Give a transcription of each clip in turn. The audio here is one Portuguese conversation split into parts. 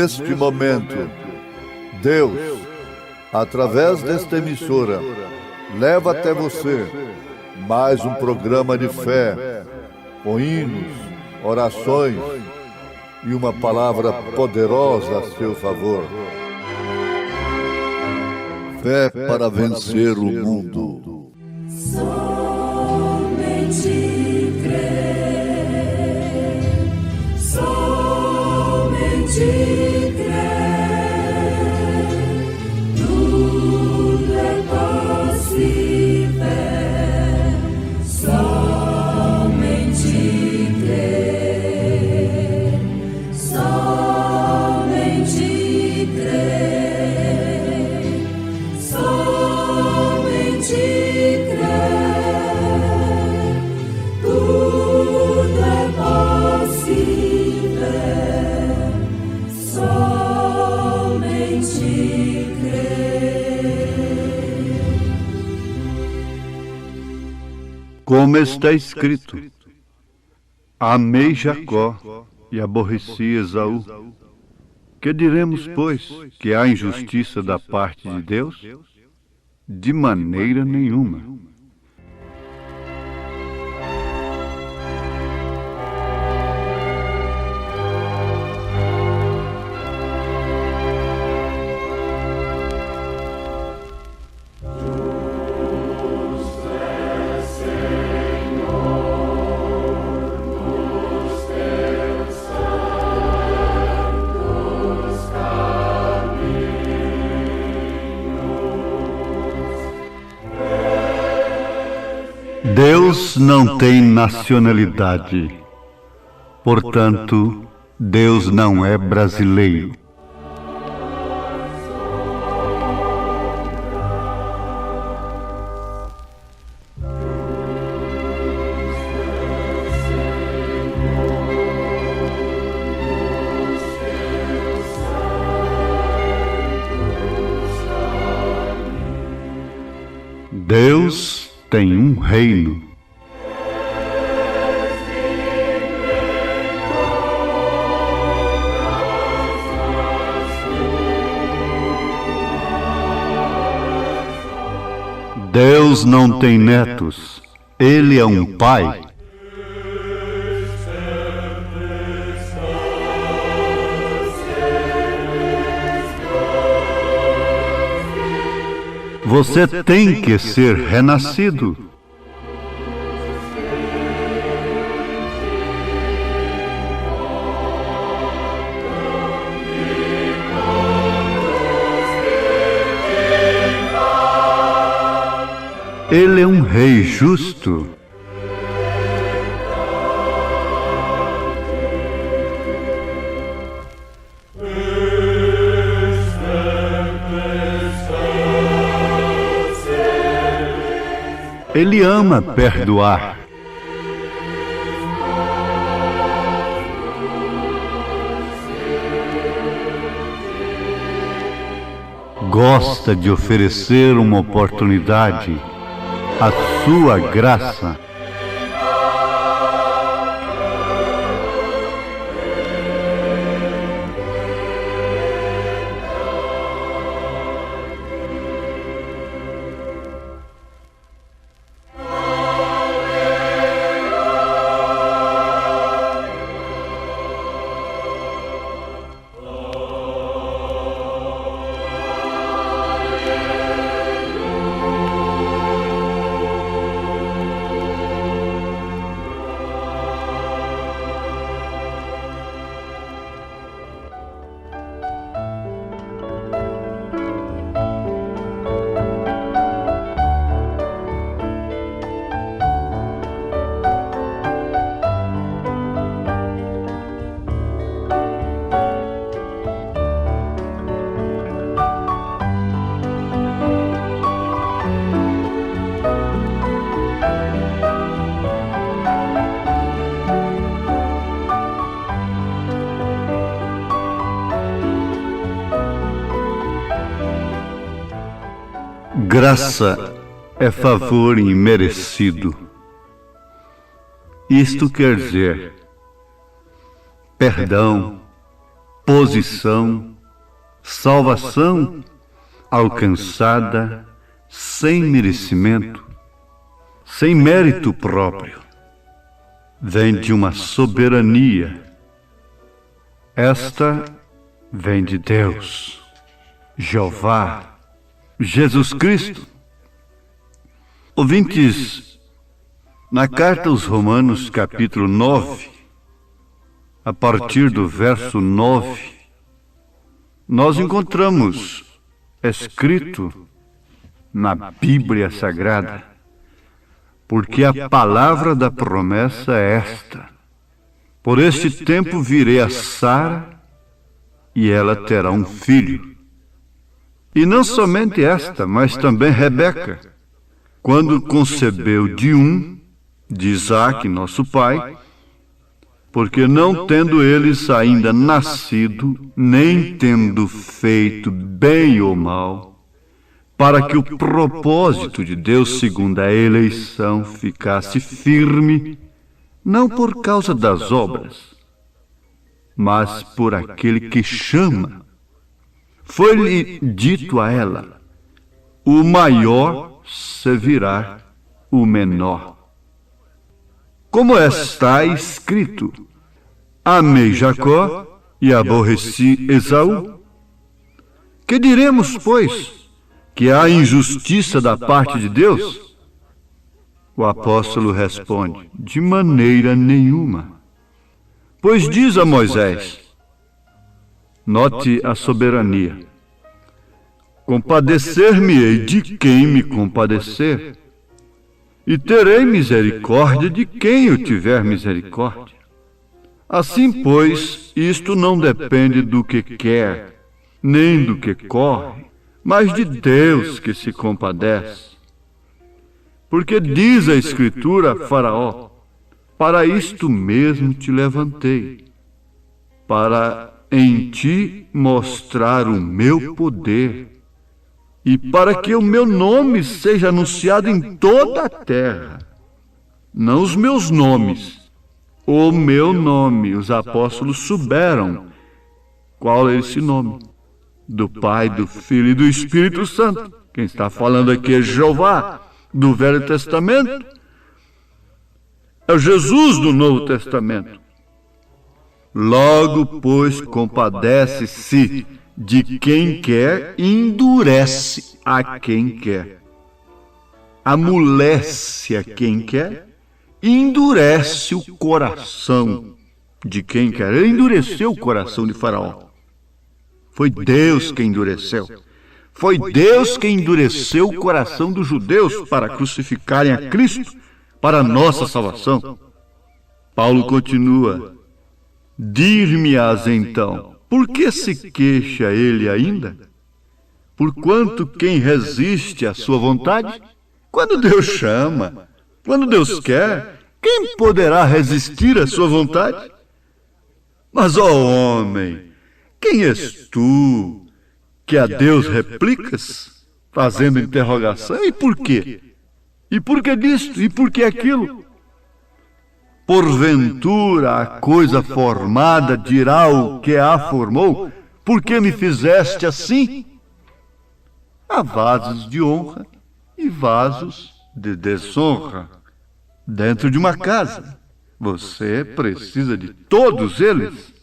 neste momento, Deus, através desta emissora, leva até você mais um programa de fé, com hinos, orações e uma palavra poderosa a seu favor. Fé para vencer o mundo. Somente crer, somente crer, tudo é possível, somente crer, somente crer, somente crer, tudo é possível, somente crer. Como está escrito: amei Jacó e aborreci Esaú. Que diremos, pois, que há injustiça da parte de Deus? De maneira nenhuma. Deus não tem nacionalidade, portanto, Deus não é brasileiro. Deus tem um reino. Deus não tem netos, Ele é um pai. Você tem que ser renascido. Ele é um rei justo. Ele ama perdoar. Gosta de oferecer uma oportunidade, a sua graça. Graça é favor imerecido. Isto quer dizer perdão, posição, salvação alcançada sem merecimento, sem mérito próprio. Vem de uma soberania. Esta vem de Deus, Jeová, Jesus Cristo. Ouvintes, na carta aos Romanos, capítulo 9, a partir do verso 9, nós encontramos escrito na Bíblia Sagrada, porque a palavra da promessa é esta: por este tempo virei a Sara e ela terá um filho. E não somente esta, mas também Rebeca, quando concebeu de Isaque, nosso pai, porque não tendo eles ainda nascido, nem tendo feito bem ou mal, para que o propósito de Deus segundo a eleição ficasse firme, não por causa das obras, mas por aquele que chama. Foi-lhe dito a ela: o maior servirá o menor. Como está escrito: amei Jacó e aborreci Esaú. Que diremos, pois? Que há injustiça da parte de Deus? O apóstolo responde: de maneira nenhuma. Pois diz a Moisés, note a soberania: compadecer-me-ei de quem me compadecer, e terei misericórdia de quem eu tiver misericórdia. Assim, pois, isto não depende do que quer, nem do que corre, mas de Deus que se compadece. Porque diz a Escritura a Faraó: para isto mesmo te levantei, para em ti mostrar o meu poder, e para que o meu nome seja anunciado em toda a terra. Não os meus nomes, o meu nome. Os apóstolos souberam qual é esse nome: do Pai, do Filho e do Espírito Santo. Quem está falando aqui é Jeová, do Velho Testamento. É o Jesus do Novo Testamento. Logo, pois, compadece-se de quem quer e endurece a quem quer. Amolece a quem quer e endurece o coração de quem quer. Ele endureceu o coração de Faraó. Foi Deus que endureceu. Foi Deus que endureceu o coração dos judeus para crucificarem a Cristo para a nossa salvação. Paulo continua: dir-me-ás então, por que se queixa ele ainda? Porquanto quem resiste à sua vontade? Quando Deus chama, quando Deus quer, quem poderá resistir à sua vontade? Mas, ó homem, quem és tu que a Deus replicas, fazendo interrogação? E por quê? E por que disto? E por que aquilo? Porventura a coisa formada dirá o que a formou: por que me fizeste assim? Há vasos de honra e vasos de desonra dentro de uma casa. Você precisa de todos eles.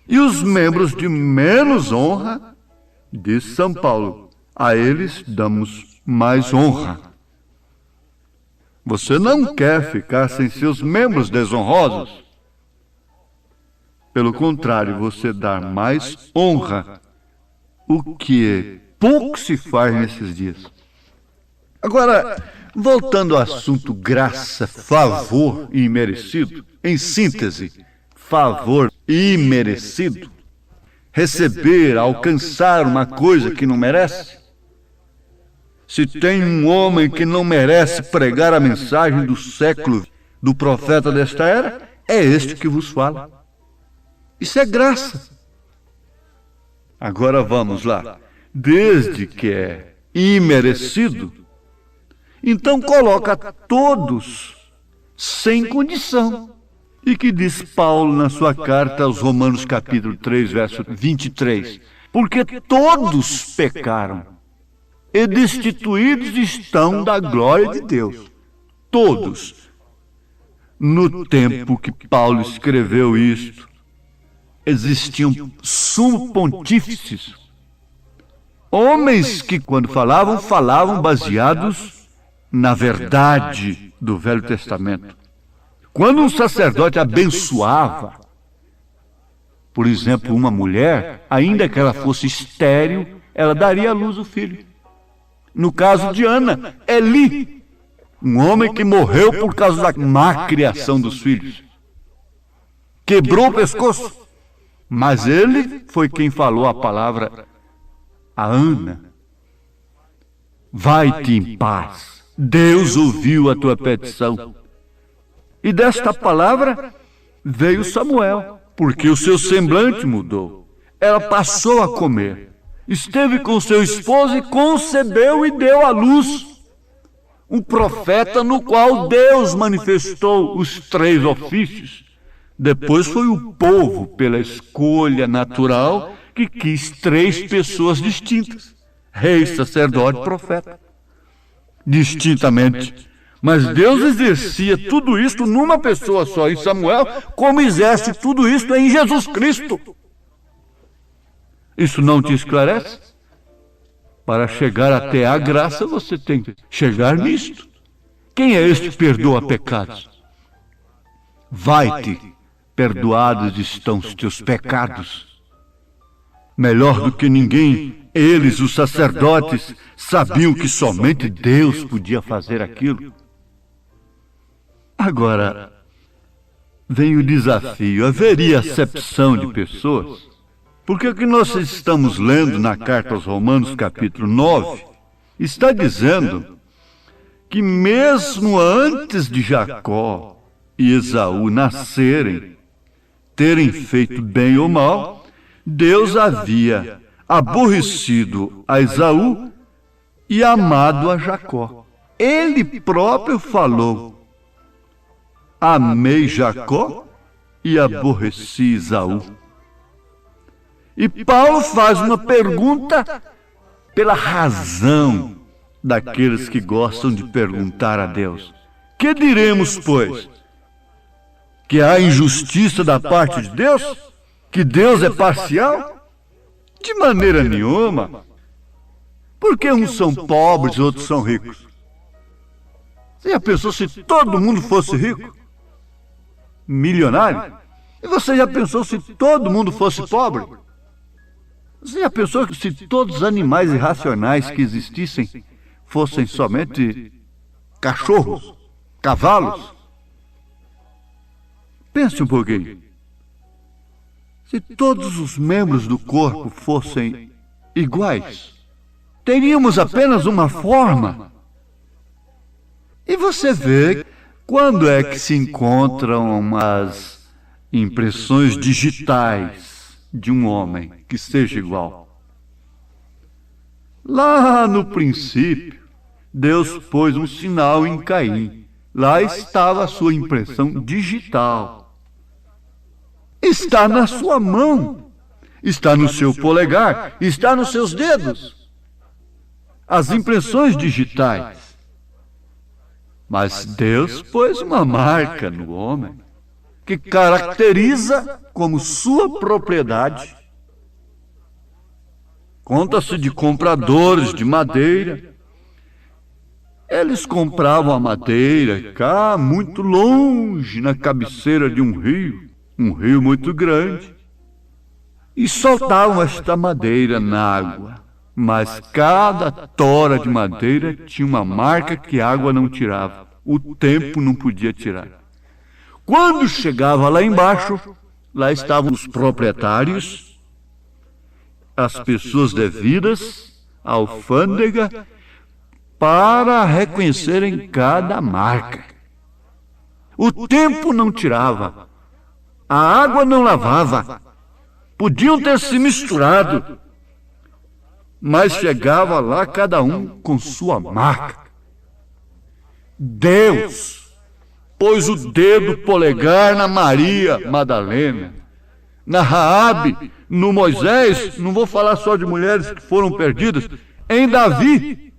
E os membros de menos honra, diz São Paulo, a eles damos mais honra. Você não quer ficar sem seus membros desonrosos. Pelo contrário, você dá mais honra, o que pouco se faz nesses dias. Agora, voltando ao assunto graça, favor imerecido, em síntese, favor imerecido, receber, alcançar uma coisa que não merece. Se tem um homem que não merece pregar a mensagem do século do profeta desta era, é este que vos fala. Isso é graça. Agora vamos lá. Desde que é imerecido, então coloca todos sem condição. E que diz Paulo na sua carta aos Romanos capítulo 3, verso 23? Porque todos pecaram e destituídos estão da glória de Deus. Todos. No tempo que Paulo escreveu isto, existiam sumos pontífices, homens que, quando falavam baseados na verdade do Velho Testamento. Quando um sacerdote abençoava, por exemplo, uma mulher, ainda que ela fosse estéril, ela daria à luz o filho. No caso de Ana, Eli, um homem que morreu por causa da má criação dos filhos. Quebrou o pescoço, mas ele foi quem falou a palavra a Ana. Vai-te em paz, Deus ouviu a tua petição. E desta palavra veio Samuel, porque o seu semblante mudou. Ela passou a comer, esteve com seu esposo e concebeu e deu à luz um profeta no qual Deus manifestou os 3 ofícios. Depois foi o povo, pela escolha natural, que quis 3 pessoas distintas: rei, sacerdote, profeta. Distintamente. Mas Deus exercia tudo isto numa pessoa só, em Samuel, como exerce tudo isto em Jesus Cristo. Isso não te esclarece? Para chegar até a graça, você tem que chegar nisto. Quem é este que perdoa pecados? Vai-te, perdoados estão os teus pecados. Melhor do que ninguém, eles, os sacerdotes, sabiam que somente Deus podia fazer aquilo. Agora, vem o desafio. Haveria acepção de pessoas? Porque o que nós estamos lendo na carta aos Romanos, capítulo 9, está dizendo que mesmo antes de Jacó e Esaú nascerem, terem feito bem ou mal, Deus havia aborrecido a Esaú e amado a Jacó. Ele próprio falou: amei Jacó e aborreci Esaú. E Paulo faz uma pergunta pela razão daqueles que gostam de perguntar a Deus. Que diremos, pois? Que há injustiça da parte de Deus? Que Deus é parcial? De maneira nenhuma. Porque uns são pobres e outros são ricos? Você já pensou se todo mundo fosse rico? Milionário? E você já pensou se todo mundo fosse pobre? Você já pensou que se todos os animais irracionais que existissem fossem somente cachorros, cavalos? Pense um pouquinho. Se todos os membros do corpo fossem iguais, teríamos apenas uma forma. E você vê quando é que se encontram umas impressões digitais de um homem que seja igual. Lá no princípio, Deus pôs um sinal em Caim. Lá estava a sua impressão digital. Está na sua mão, está no seu polegar, está nos seus dedos. As impressões digitais. Mas Deus pôs uma marca no homem que caracteriza como sua propriedade. Conta-se de compradores de madeira. Eles compravam a madeira cá, muito longe, na cabeceira de um rio muito grande, e soltavam esta madeira na água. Mas cada tora de madeira tinha uma marca que a água não tirava, o tempo não podia tirar. Quando chegava lá embaixo, lá estavam os proprietários, as pessoas devidas, a alfândega, para reconhecerem cada marca. O tempo não tirava, a água não lavava, podiam ter se misturado, mas chegava lá cada um com sua marca. Deus pôs o dedo polegar na Maria Madalena, na Raabe, no Moisés, não vou falar só de mulheres que foram perdidas, em Davi.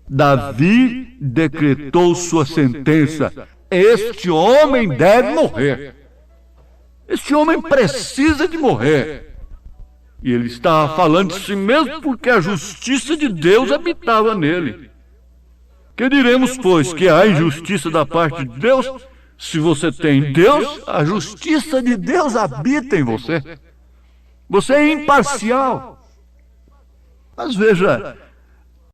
Davi decretou sua sentença: este homem deve morrer. Este homem precisa de morrer. E ele estava falando de si mesmo porque a justiça de Deus habitava nele. Que diremos, pois, que há injustiça da parte de Deus? Se você tem Deus, a justiça de Deus habita em você. Você é imparcial. Mas veja,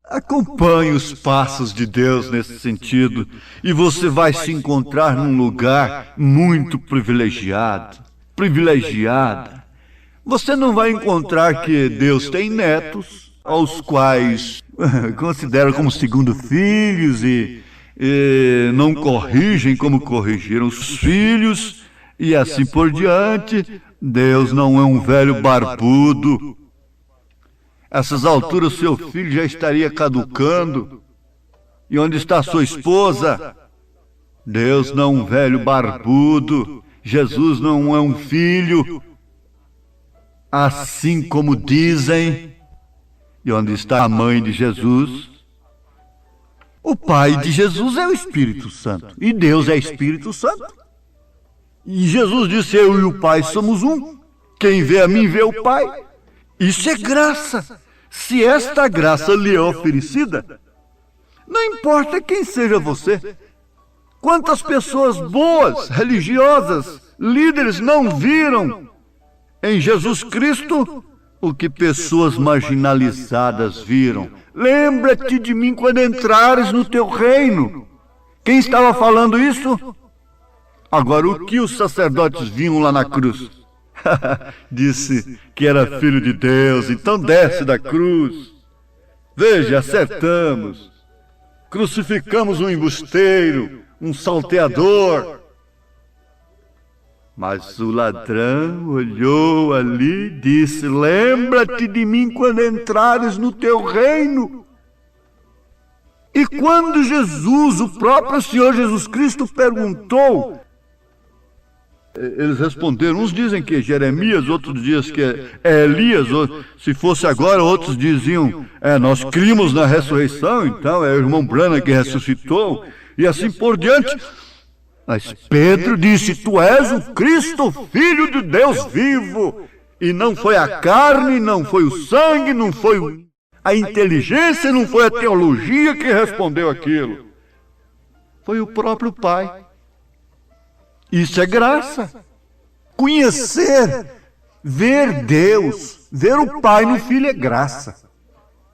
acompanhe os passos de Deus nesse sentido e você vai se encontrar num lugar muito privilegiado, privilegiada. Você não vai encontrar que Deus tem netos, aos quais considera como segundo filhos e não corrigem como corrigiram os filhos e assim por diante. Deus não é um velho barbudo. Essas alturas seu filho já estaria caducando. E onde está sua esposa? Deus não é um velho barbudo. Jesus não é um filho. Assim como dizem. E onde está a mãe de Jesus? O pai de Jesus é o Espírito Santo. E Deus é Espírito Santo. E Jesus disse: eu e o Pai somos um. Quem vê a mim vê o Pai. Isso é graça. Se esta graça lhe é oferecida, não importa quem seja você. Quantas pessoas boas, religiosas, líderes não viram em Jesus Cristo o que pessoas marginalizadas viram? Lembra-te de mim quando entrares no teu reino. Quem estava falando isso? Agora, o que os sacerdotes viam lá na cruz? Disse que era filho de Deus, então desce da cruz. Veja, acertamos. Crucificamos um embusteiro, um salteador. Mas o ladrão olhou ali e disse: lembra-te de mim quando entrares no teu reino. E quando Jesus, o próprio Senhor Jesus Cristo, perguntou, eles responderam, uns dizem que é Jeremias, outros dizem que é Elias, ou, se fosse agora, outros diziam, nós crimos na ressurreição, então é o irmão Branham que ressuscitou, e assim por diante. Mas Pedro disse: tu és o Cristo, Filho de Deus vivo, e não foi a carne, não foi o sangue, não foi a inteligência, não foi a teologia que respondeu aquilo. Foi o próprio Pai. Isso é graça. Conhecer, ver Deus, ver o Pai no Filho é graça.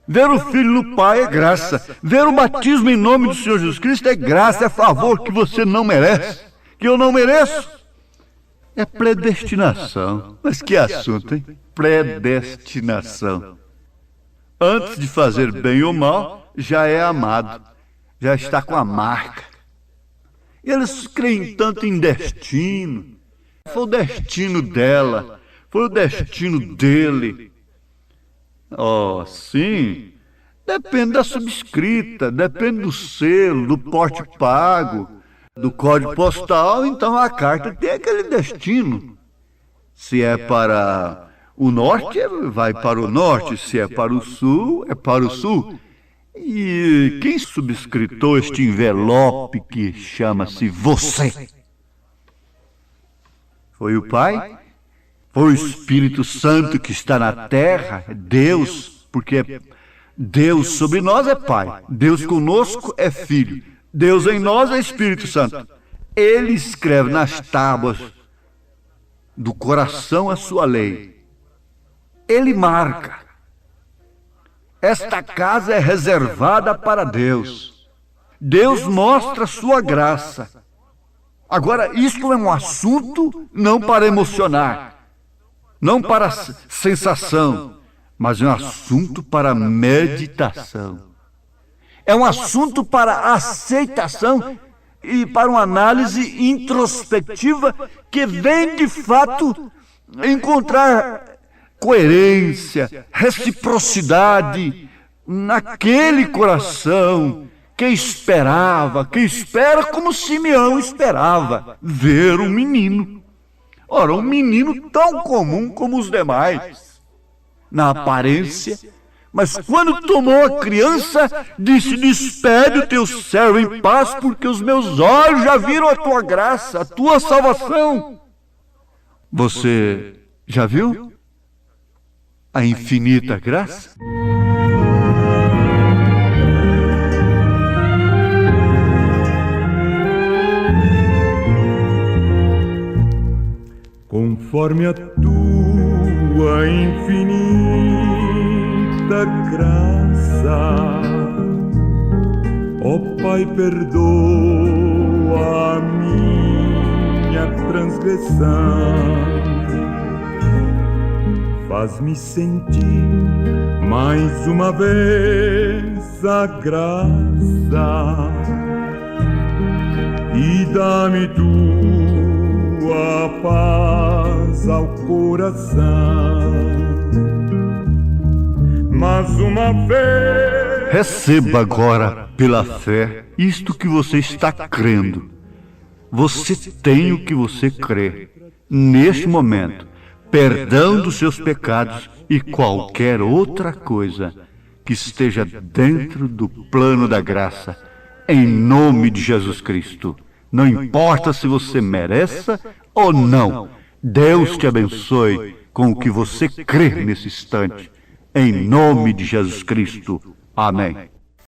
Ver o Filho no Pai é graça. Ver o batismo em nome do Senhor Jesus Cristo é graça, é favor que você não merece, que eu não mereço. É predestinação. Mas que assunto, hein? Predestinação. Antes de fazer bem ou mal, já é amado, já está com a marca. E eles creem tanto em destino. Foi o destino dela, foi o destino dele. Oh, sim, depende da subscrita, depende do selo, do porte pago, do código postal, então a carta tem aquele destino. Se é para o norte, vai para o norte, se é para o sul, é para o sul. E quem subscritou este envelope que chama-se você? Foi o Pai? Foi o Espírito Santo que está na terra? Deus, porque Deus sobre nós é Pai, Deus conosco é Filho, Deus em nós é Espírito Santo. Ele escreve nas tábuas do coração a sua lei. Ele marca. Esta casa é reservada para Deus. Deus mostra sua graça. Agora, isto é um assunto não para emocionar, não para sensação, mas é um assunto para meditação. É um assunto para aceitação e para uma análise introspectiva que vem, de fato, encontrar coerência, reciprocidade naquele coração que espera como Simeão esperava, ver um menino. Ora, um menino tão comum como os demais, na aparência, mas quando tomou a criança, disse: despede o teu servo em paz, porque os meus olhos já viram a tua graça, a tua salvação. Você já viu a infinita graça? Conforme a tua infinita graça, ó Pai, perdoa a minha transgressão, faz-me sentir mais uma vez a graça e dá-me tua paz ao coração. Mas uma vez Receba agora, pela fé, isto que você está crendo. Você tem o que você crê. Neste momento, perdão dos seus pecados e qualquer outra coisa que esteja dentro do plano da graça, em nome de Jesus Cristo. Não importa se você mereça ou não, Deus te abençoe com o que você crê nesse instante. Em nome de Jesus Cristo. Amém.